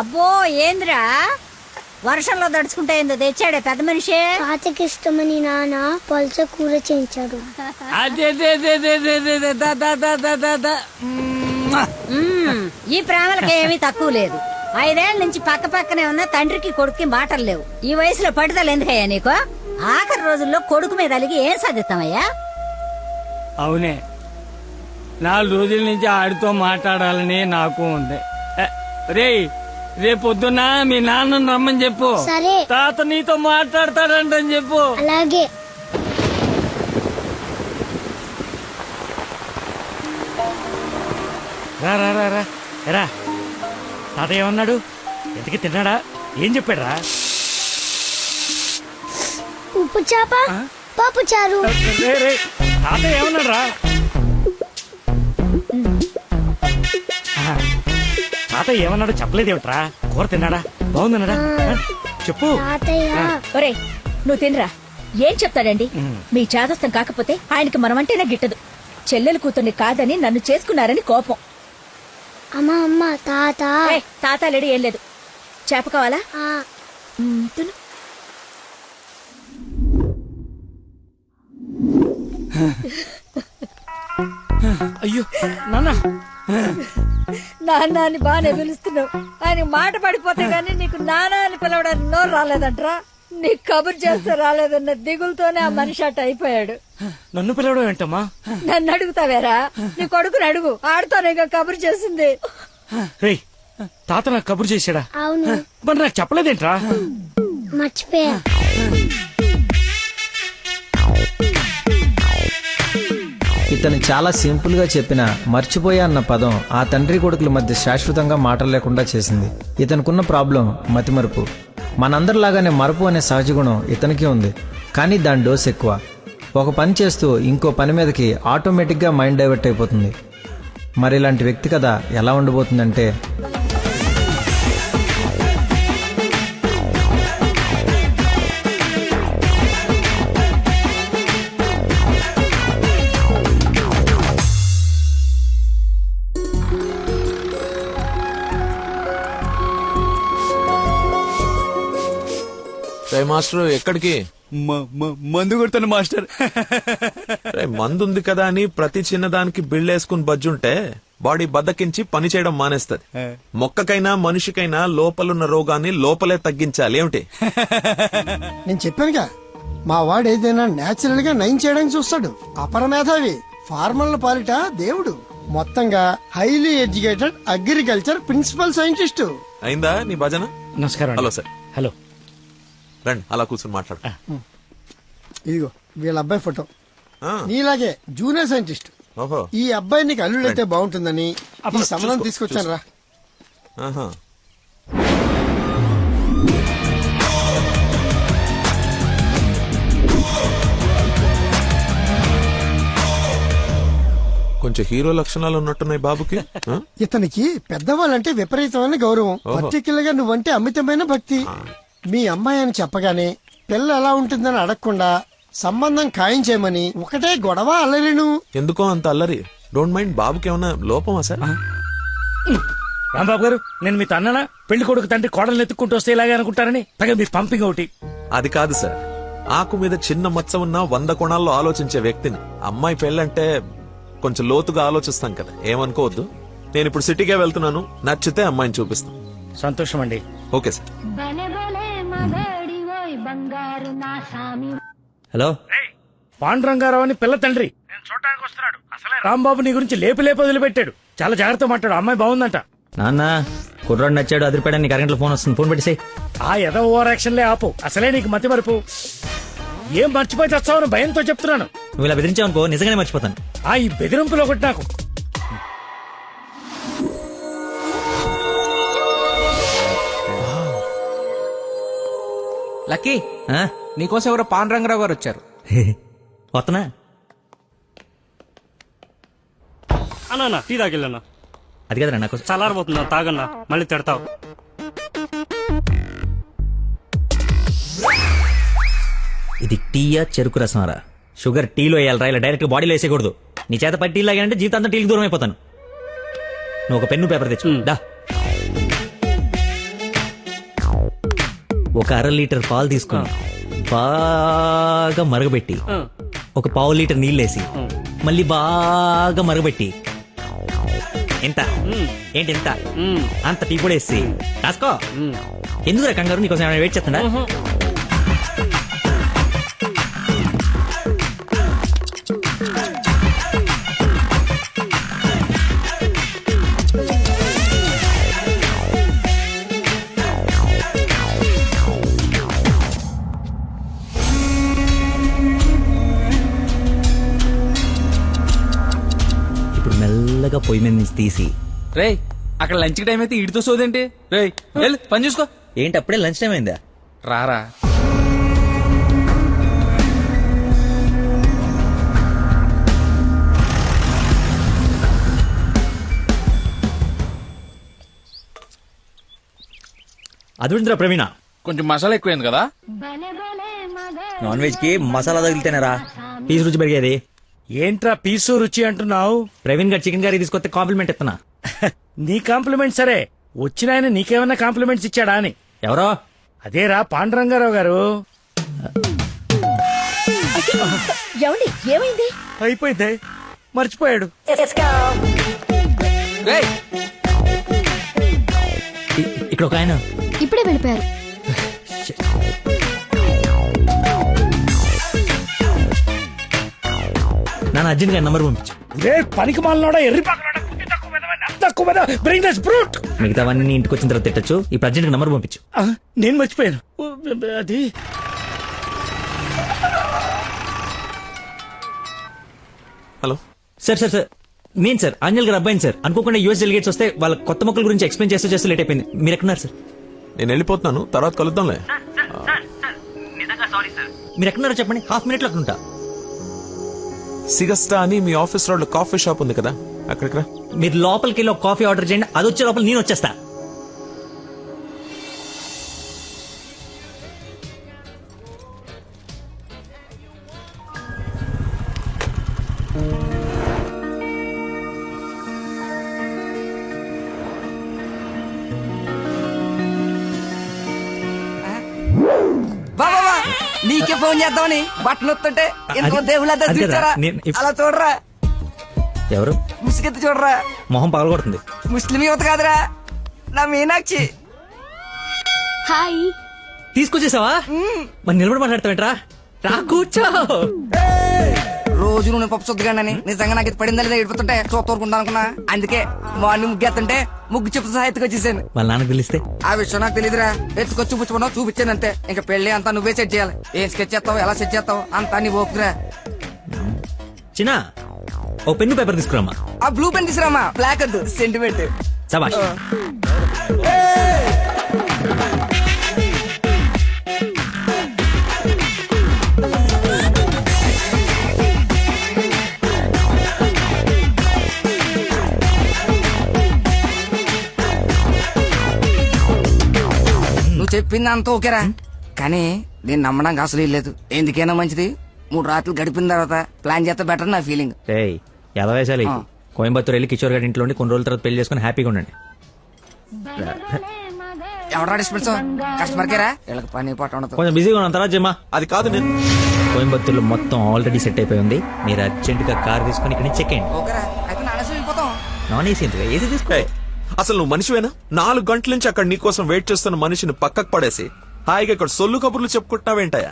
అబ్బో ఏంద్రా వర్షంలో దడుచుకుంటే ఏందో తెచ్చాడే పెద్ద మనిషి. తాతకి ఇష్టమని నాన్న పల్చ కూర చేయించాడు. ఈ ప్రేమలకి ఏమీ తక్కువ లేదు. 5 ఏళ్ల నుంచి పక్క పక్కనే ఉన్న తండ్రికి కొడుక్కి మాటలు లేవు. ఈ వయసులో పట్టుదల ఎందుకయ్యా నీకు? ఆఖరి రోజుల్లో కొడుకు మీద అలిగి ఏం సాధిస్తామయ్యా? అవునే, 4 రోజుల నుంచి ఆడితో మాట్లాడాలని నాకు ఉంది. రేయ్, రేపొద్దున మీ నాన్న రమ్మని చెప్పు. సరే. తాత నీతో మాట్లాడతాడంటని చెప్పు. అలాగే. రా రా రా రా రా. తాత ఏమన్నాడు? ఎంతకి తిన్నాడా? ఏం చెప్పాడు రా? ఉప్పు చేప పప్పు చారు. తాత ఏమన్నాడు రా? తాత ఏమన్నాడు చెప్పలేదేమిట్రా? కూర తిన్నాడా? బాగుందన్నాడా? చెప్పు. ఒరే నువ్వు తినరా. ఏం చెప్తాడండి? మీ చాదస్తం కాకపోతే ఆయనకి మనమంటేనే గిట్టదు. చెల్లెలు కూతుర్ని కాదని నన్ను చేసుకున్నారని కోపం. అమ్మా అమ్మ తాత. తాత లేడు, ఏం లేదు. చేప కావాలా? తిను. అయ్యో నాన్న, నాన్న అని బాగానే పిలుస్తున్నావు. ఆయన మాట పడిపోతే గానీ నీకు నాన్న అని పిలవడానికి నోరు రాలేదంట్రా. నీకు కబురు చేస్తే రాలేదన్న దిగులతోనే ఆ మనిషి అట్ట అయిపోయాడు. నన్ను పిలవడం ఏంటమ్మా? నన్ను అడుగుతావేరా? నీ కొడుకుని అడుగు, ఆడుతోనే కబురు చేసింది. రేయ్, తాత నాకు కబురు చేశాడా? అవును. మరి నాకు చెప్పలేదేంట్రా? మర్చిపోయా. ఇతను చాలా సింపుల్ గా చెప్పిన మర్చిపోయా అన్న పదం ఆ తండ్రి కొడుకుల మధ్య శాశ్వతంగా మాటలు లేకుండా చేసింది. ఇతనుకున్న ప్రాబ్లం మతిమరుపు. మనందరిలాగానే మరపు అనే సహజ గుణం ఇతనికి ఉంది, కానీ దాని డోస్ ఎక్కువ. ఒక పని చేస్తూ ఇంకో పని మీదకి ఆటోమేటిక్గా మైండ్ డైవర్ట్ అయిపోతుంది. మరి ఇలాంటి వ్యక్తి కథ ఎలా ఉండబోతుందంటే, మాస్టర్ ఎక్కడికి? మందు కొడతాను మాస్టర్. మందు ఉంది కదా అని ప్రతి చిన్నదానికి బిళ్ళేసుకుని బజ్జుంటే బాడీ బద్దకించి పని చేయడం మానేస్తది. మొక్కకైనా మనిషికైనా లోపలున్న రోగాన్ని లోపలే తగ్గించాలి. ఏమిటి? నేను చెప్పానుగా, మా వాడు ఏదైనా నేచురల్ గా నయం చేయడానికి చూస్తాడు. అపరమేధావి, ఫార్మల్ పాలిట దేవుడు. మొత్తంగా highly educated agriculture principal scientist. అయిందా నీ భజన? నమస్కారం. Hello sir. హలో. రండి, అలా కూర్చొని మాట్లాడు. ఇదిగో వీళ్ళ అబ్బాయి ఫోటో. ఆ, నీలాగే జూనియర్ సైంటిస్ట్. ఓహో. ఈ అబ్బాయి నీకు అల్లుడైతే బాగుంటుందని ఈ సంబంధం తీసుకొచ్చాను రా. ఆహా. కొంచెం హీరో లక్షణాలు ఉన్నట్టున్నాయి బాబుకి. ఆ? ఇతనికి పెద్దవాళ్ళంటే విపరీతమైన గౌరవం. పర్టికులర్ గా నువ్వంటే అమితమైన భక్తి. మీ అమ్మాయి అని చెప్పగానే పిల్ల ఎలా ఉంటుందని అడగకుండా సంబంధం ఖాయం చేయమని ఒకటే గొడవ అల్లరిను. ఎందుకో అంత అల్లరి? Don't mind. బాబుకి ఏమన్నా లోపమా సార్? రాంబాబు గారు, నేను మీ తన్ననా? పెళ్లి కొడుకు తండ్రి కోడలు ఎత్తుక్కుంటూ వస్తే ఇలాగే అనుకుంటారని పైగా మీ పంపింగ్ ఒకటి. అది కాదు సార్, ఆకు మీద చిన్న మచ్చ ఉన్న 100 కోణాల్లో ఆలోచించే వ్యక్తిని. అమ్మాయి పెళ్ళంటే కొంచెం లోతుగా ఆలోచిస్తాం కదా, ఏమనుకోవద్దు. నేను ఇప్పుడు సిటీకే వెళ్తున్నాను, నచ్చితే అమ్మాయిని చూపిస్తాను. సంతోషం అండి. Okay sir. హలో, పాండురంగారావు అని పిల్ల తండ్రి నేను చూడటానికి వస్తున్నాడు. అసలే రాంబాబు నీ గురించి లేపి వదిలిపెట్టాడు. చాలా జాగ్రత్త మాట్లాడు. అమ్మాయి బాగుందంట. నాన్న కుర్రాడు నచ్చాడు, అదిరిపాడు. నీకు అరగంటలో ఫోన్ వస్తుంది, ఫోన్ పెట్టేసి. ఆ ఎద ఓవర్ యాక్షన్లే ఆపు. అసలే నీకు మతి మరుపు. ఏం మర్చిపోయి తెస్తావని భయంతో చెప్తున్నాను. నువ్వు ఇలా బెదిరించావనుకో నిజంగానే మర్చిపోతాను. ఈ బెదిరింపులో ఒకటి నాకు. లక్కీ, నీకోసం ఎవరో పాండురంగరావు గారు వచ్చారు. వస్తున్నా. అన్నా టీ తాగిల్లన్నా. అది కదరా నాకు చల్లారబోతున్నా, తాగన్నా, మళ్ళీ తిడతావు. ఇది టీయా చెరుకు రసంరా? షుగర్ టీలో వేయాలరా, ఇలా డైరెక్ట్ బాడీలో వేసేయకూడదు. నీ చేత పట్టి టీ లాగానంటే జీవితాంతం టీకి దూరం అయిపోతాను. నువ్వు ఒక పెన్ను పేపర్ తెచ్చు. దా. ఒక 1/2 లీటర్ పాలు తీసుకొని బాగా మరగబెట్టి ఒక 1/2 లీటర్ నీళ్ళేసి మళ్ళీ బాగా మరగబెట్టి ఎంత ఏంటి ఎంత అంత టీ కూడా వేసి రాసుకో. ఎందుకు కంగారు, నీకోసం ఏమైనా వెయిట్ చేస్తున్నా? ఇప్పుడు మెల్లగా పొయ్యి మీద నుంచి తీసి రే అక్కడ లంచ్ టైం అయితే ఇడితో సోదేంటి? రే వెళ్ళు పని చూసుకో. ఏంటి అప్పుడే లంచ్ టైం అయిందా? రారా అదుందిరా ప్రవీణ, కొంచెం మసాలా ఎక్కువైంది కదా. నాన్ వెజ్ కి మసాలా తగిలితేనేరా పీసు రుచి పెరిగేది. ఏంట్రా పీసు రుచి అంటున్నావు? ప్రవీణ్ గారు చికెన్ కర్రీ తీసుకొస్తే కాంప్లిమెంట్ ఇస్తున్నా. నీ కాంప్లిమెంట్ సరే, వచ్చిన ఆయన నీకేమన్నా కాంప్లిమెంట్స్ ఇచ్చాడా అని. ఎవరో అదేరా పాండురంగారావు గారు. ఏమండి ఏమైంది? అయిపోయింది, మర్చిపోయాడు. రేయ్ ఇక్కడ ఒక ఆయన ఇప్పుడే వెళ్ళిపోయారు. నాన్న అర్జున్ గారి నంబర్ పంపించు. రే పనికి మాలనోడా, ఎర్రి పక్కనోడా, బుద్ధి తక్కువ వెధవా, నా తక్కువ వెధవా, bring this brute. మిగతావన్నీ ఇంటికి వచ్చిన తర్వాత తిట్టచ్చు. ఇప్పుడు అర్జెంట్ నంబర్ పంపించు. నేను మర్చిపోయాను. అది హలో సార్ సార్ సార్ నేను సార్ ఆంజల్ గారు అబ్బాయిని సార్. అనుకోకుండా యూఎస్ డెలిగేట్స్ వస్తే వాళ్ళ కొత్త మొక్కల గురించి ఎక్స్ప్లెయిన్ చేస్తూ లేట్ అయిపోయింది. మీరు ఎక్కడున్నారు సార్? నేను వెళ్ళిపోతున్నాను, తర్వాత కలుద్దాంలే. మీరు ఎక్కడున్నారో చెప్పండి, హాఫ్ మినిట్ లో అక్కడ ఉంటా. సిగస్టా అని మీ ఆఫీస్ రోడ్ లో కాఫీ షాప్ ఉంది కదా, అక్కడికి రా. మీరు లోపలికి వెళ్ళి ఒక కాఫీ ఆర్డర్ చేయండి, అది వచ్చే లోపల నేను వచ్చేస్తా. బాబా నీకే ఫోన్ చేద్దామని బట్టలు వస్తుంటే ఎంతో దేవుళ్ళ అది కదా, చూచారా? నేను అలా చూడరా, ఎవరు ముసుగెత్తి చూడరా. మొహం పగలగొడుతుంది. ముస్లిం యువత కాదురా, నా మీనాక్షి. హాయ్. తీసుకొచ్చేసావా? మరి నిలబడి మాట్లాడతావేంట్రా? రా కూర్చో. రోజు నువ్వు పప్పు చుద్దగానని నిజంగా నాకు ఇది పడిందా లేదా ఏడిపోతుంటే చూస్తూరుకుంటా అనుకున్నా. అందుకే మార్నింగ్ ముగ్గు ఎత్తుంటే ముగ్గు చెప్తూ సహా ఎత్తుకొచ్చేసాను. వాళ్ళ నాన్నకు తెలిస్తే? ఆ విషయం నాకు తెలియదురా, ఎత్తుకొచ్చి చూపించుకున్నావు, చూపించాను అంతే. ఇంకా పెళ్లి అంతా నువ్వే సెట్ చేయాలి. ఏం స్కెచ్ చేస్తావు, ఎలా సెట్ చేస్తావు అంతా నీ ఓపురా. చిన్న ఓ పెన్ను పేపర్ తీసుకురామా. ఆ బ్లూ పెన్ తీసురామా, బ్లాక్ వద్దు, సెంటిమెంట్. సబాష్. నువ్వు చెప్పింది అంత ఓకేరా, కానీ నేను నమ్మడానికి అసలు లేదు. ఎందుకైనా మంచిది 3 రాత్రులు గడిపిన తర్వాత ప్లాన్ చేస్తే బెటర్ నా ఫీలింగ్. ఏయ్ ఎలా వేసాలి? కోయంబత్తూర్ వెళ్ళి కిషోర్ గారి ఇంట్లో ఉండి కొన్ని రోజుల తర్వాత పెళ్లి చేసుకుని హ్యాపీగా ఉండండి. ఎవడా డిస్పెన్స్ కస్టమర్ కేరా, వీళ్ళకి పని పాట ఉండదు. కొంచెం బిజీగా ఉన్నాం, తర్వాత జమ్మా. అది కాదు, నేను కోయంబత్తూర్లో మొత్తం ఆల్రెడీ సెట్ అయిపోయి ఉంది. మీరు అర్జెంట్ గా కార్ తీసుకుని ఇక్కడ నుంచి చెక్ అయ్యండి. ఓకేరా, అయితే నానేసి వెళ్ళిపోతాం. నాన్ ఏసీ ఎందుకు, ఏసీ తీసుకో. అసలు నువ్వు మనిషివేనా? 4 గంటల నుంచి అక్కడ నీకోసం వెయిట్ చేస్తున్న మనిషిని పక్కకు పడేసి హాయిగా ఇక్కడ సొల్లు కబుర్లు చెప్పుకుంటున్నావేంటయా?